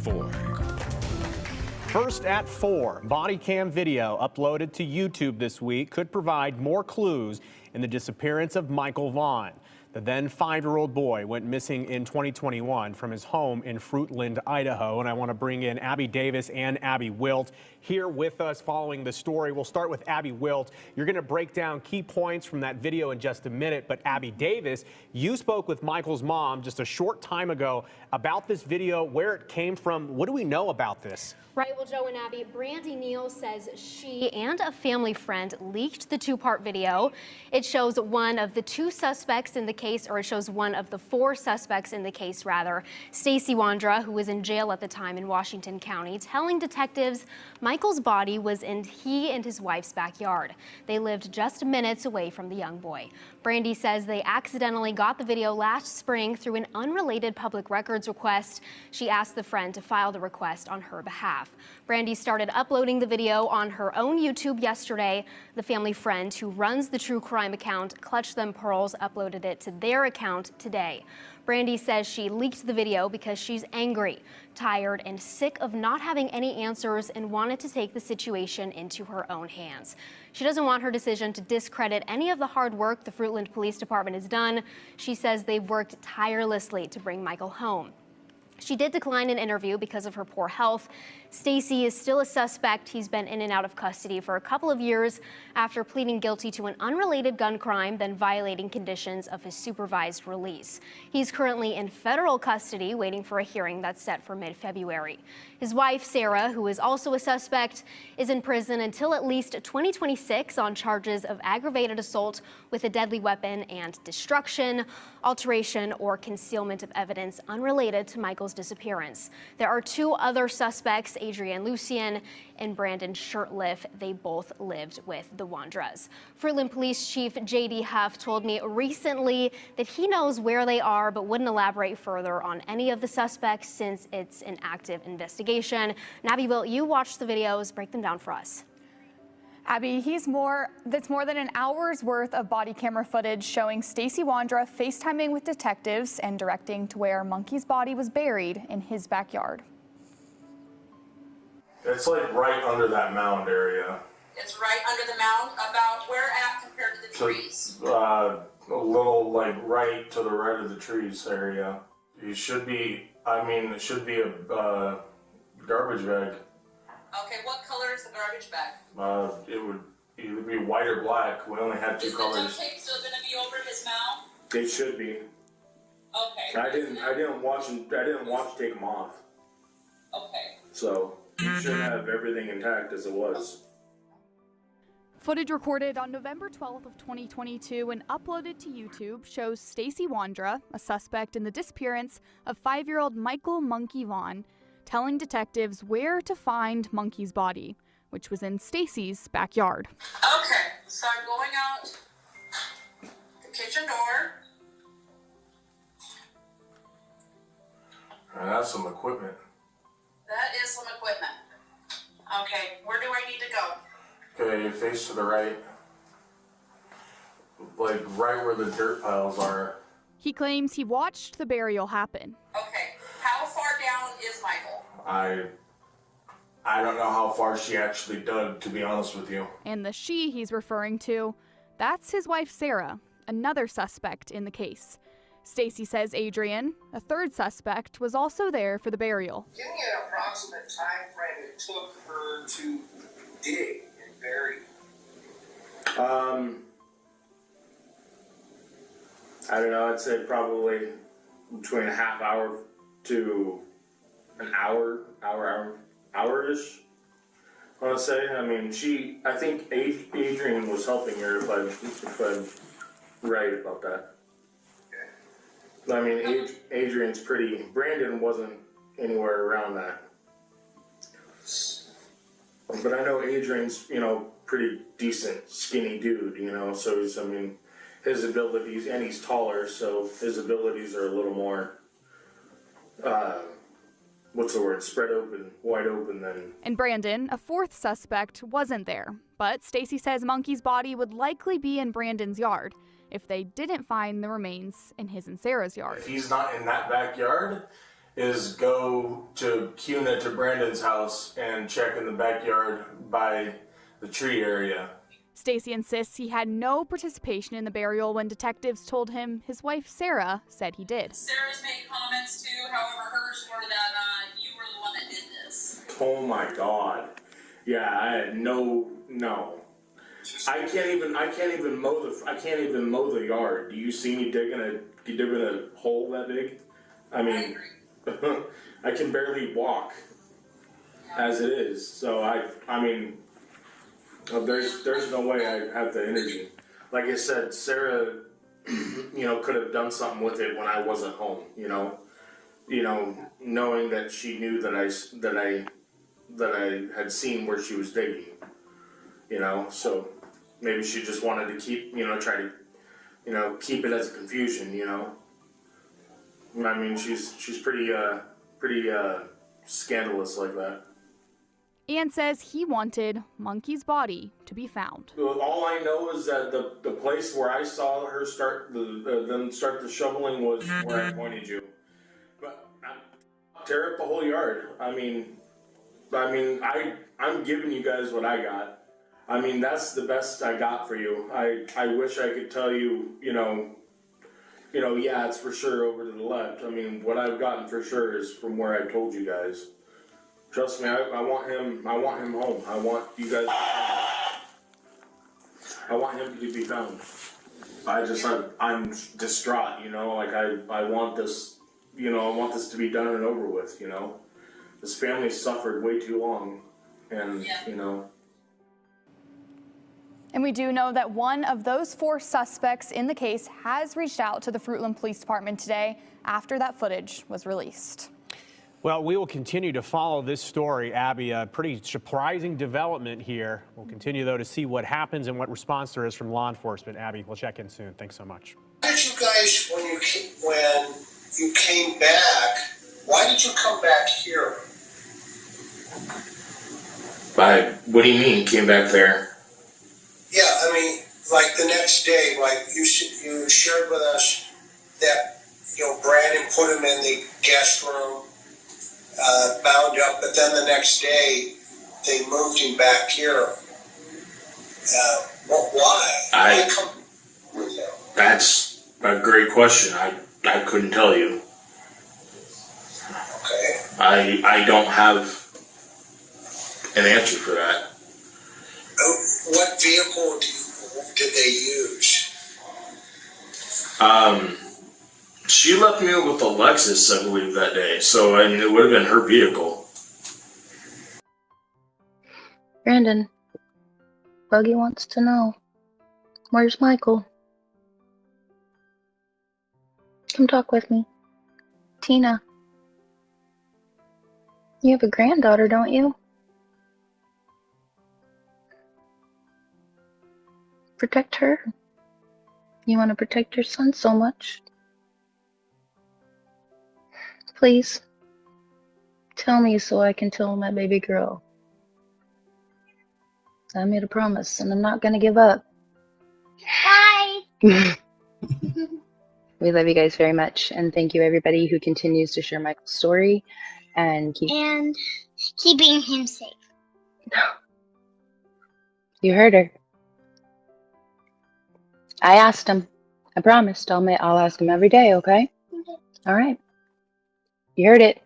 4. First at 4, body cam video uploaded to YouTube this week could provide more clues in the disappearance of Michael Vaughan. The then 5-year-old boy went missing in 2021 from his home in Fruitland, Idaho. And I want to bring in Abby Davis and Abby Wilt here with us following the story. We'll start with Abby Wilt. You're going to break down key points from that video in just a minute. But Abby Davis, you spoke with Michael's mom just a short time ago about this video, where it came from. What do we know about this? Right, well, Joe and Abby, Brandi Neal says she and a family friend leaked the 2-part video. It shows one of the 2 suspects in the case, or it shows one of the 4 suspects in the case, rather. Stacey Wondra, who was in jail at the time in Washington County, telling detectives Michael's body was in he and his wife's backyard. They lived just minutes away from the young boy. Brandi says they accidentally got the video last spring through an unrelated public records request. She asked the friend to file the request on her behalf. Brandi started uploading the video on her own YouTube yesterday. The family friend who runs the true crime account, Clutch Them Pearls, uploaded it to their account today. Brandi says she leaked the video because she's angry, tired, and sick of not having any answers and wanted to take the situation into her own hands. She doesn't want her decision to discredit any of the hard work the Fruitland Police Department has done. She says they've worked tirelessly to bring Michael home. She did decline an interview because of her poor health. Stacey is still a suspect. He's been in and out of custody for a couple of years after pleading guilty to an unrelated gun crime, then violating conditions of his supervised release. He's currently in federal custody, waiting for a hearing that's set for mid-February. His wife, Sarah, who is also a suspect, is in prison until at least 2026 on charges of aggravated assault with a deadly weapon and destruction, alteration, or concealment of evidence unrelated to Michael's disappearance. There are 2 other suspects, Adrien, Lucienne, and Brandon Shurtliff. They both lived with the Wondras. Fruitland Police Chief J.D. Huff told me recently that he knows where they are, but wouldn't elaborate further on any of the suspects since it's an active investigation. Abby, will you watch the videos, break them down for us? Abby, that's more than an hour's worth of body camera footage showing Stacey Wondra FaceTiming with detectives and directing to where Monkey's body was buried in his backyard. It's like right under that mound area. It's right under the mound, about where at compared to the trees? A little like right to the right of the trees area. It should be, it should be a garbage bag. Okay, what color is the garbage bag? It would either be white or black. We only had 2 colors. Is the duct tape still going to be over his mouth? They should be. Okay. I didn't watch to take them off. Okay. So you should have everything intact as it was. Footage recorded on November 12th of 2022 and uploaded to YouTube shows Stacey Wondra, a suspect in the disappearance of 5-year-old Michael "Monkey" Vaughan, telling detectives where to find Monkey's body, which was in Stacey's backyard. Okay, so I'm going out the kitchen door. That's some equipment. That is some equipment. Okay, where do I need to go? Okay, face to the right. Like right where the dirt piles are. He claims he watched the burial happen. Okay, how far down is Michael? I don't know how far she actually dug, to be honest with you. And the she he's referring to, that's his wife Sarah, another suspect in the case. Stacey says Adrien, a 3rd suspect, was also there for the burial. Give me an approximate time frame it took her to dig and bury. I don't know, I'd say probably between a half hour to an hour-ish, I want to say. I think Adrien was helping her, if I'm right about that. Adrien's pretty, Brandon wasn't anywhere around that. But I know Adrien's, pretty decent, skinny dude, so he's, his abilities, and he's taller, so his abilities are a little more, spread open, wide open than. And Brandon, a 4th suspect, wasn't there. But Stacey says Monkey's body would likely be in Brandon's yard if they didn't find the remains in his and Sarah's yard. If he's not in that backyard, is go to Cuna to Brandon's house and check in the backyard by the tree area. Stacey insists he had no participation in the burial when detectives told him his wife Sarah said he did. Sarah's made comments too, however, hers were that you were the one that did this. Oh my God. Yeah, I had no. I can't even mow the yard. Do you see me digging a hole that big? I mean, I can barely walk as it is. So I mean, there's no way I have the energy. Like I said, Sarah, could have done something with it when I wasn't home. Knowing that she knew that I had seen where she was digging. So maybe she just wanted to keep, try to, keep it as a confusion. I mean, she's pretty scandalous like that. And says he wanted Monkey's body to be found. All I know is that the place where I saw her start the shoveling was where I pointed you. But tear up the whole yard. I mean, I'm giving you guys what I got. I mean, that's the best I got for you. I wish I could tell you, yeah, it's for sure over to the left. I mean, what I've gotten for sure is from where I told you guys. Trust me, I want him home. I want you guys. I want him to be found. I'm distraught. Like I want this. I want this to be done and over with. This family suffered way too long, and And we do know that one of those 4 suspects in the case has reached out to the Fruitland Police Department today after that footage was released. Well, we will continue to follow this story, Abby. A pretty surprising development here. We'll continue, though, to see what happens and what response there is from law enforcement. Abby, we'll check in soon. Thanks so much. Why did you guys, when you came back, why did you come back here? What do you mean, came back there? Yeah, I mean, like the next day, like you shared with us that, Brandon put him in the guest room, bound up, but then the next day they moved him back here. Why? Why come with him? That's a great question. I couldn't tell you. Okay. I don't have an answer for that. What vehicle did they use? She left me with a Lexus, I believe, that day. So it would have been her vehicle. Brandon, Buggy wants to know, where's Michael? Come talk with me. Tina, you have a granddaughter, don't you? Protect her. You want to protect your son so much. Please, tell me so I can tell my baby girl. I made a promise and I'm not going to give up. Bye! We love you guys very much, and thank you everybody who continues to share Michael's story and keeping him safe. You heard her. I asked him. I promised. I'll ask him every day, okay? Okay. All right. You heard it.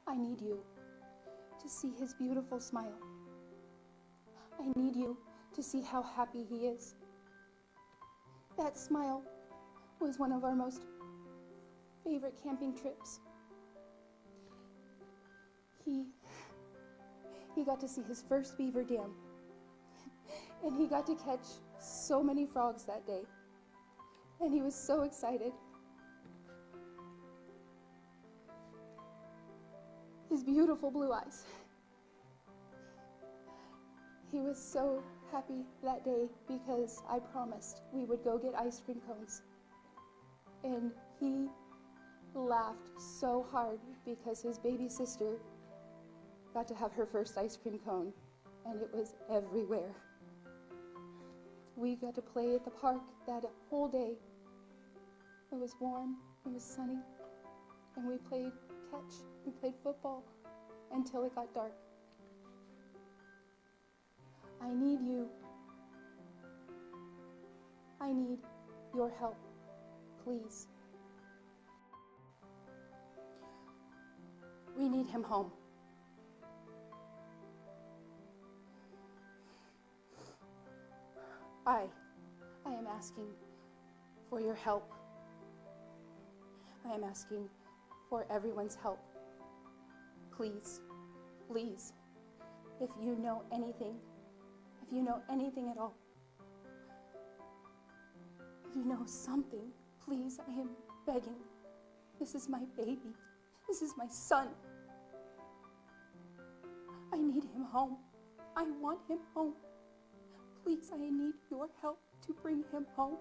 I need you to see his beautiful smile. I need you to see how happy he is. That smile was one of our most favorite camping trips. He got to see his first beaver dam, and he got to catch so many frogs that day, and he was so excited. His beautiful blue eyes. He was so happy that day because I promised we would go get ice cream cones. And he laughed so hard because his baby sister got to have her first ice cream cone, and it was everywhere. We got to play at the park that whole day. It was warm, it was sunny, and we played catch, we played football until it got dark. I need you. I need your help, please. We need him home. I am asking for your help. I am asking for everyone's help. Please, please, if you know anything at all, if you know something, please, I am begging. This is my baby. This is my son. I need him home. I want him home. Please, I need your help to bring him home.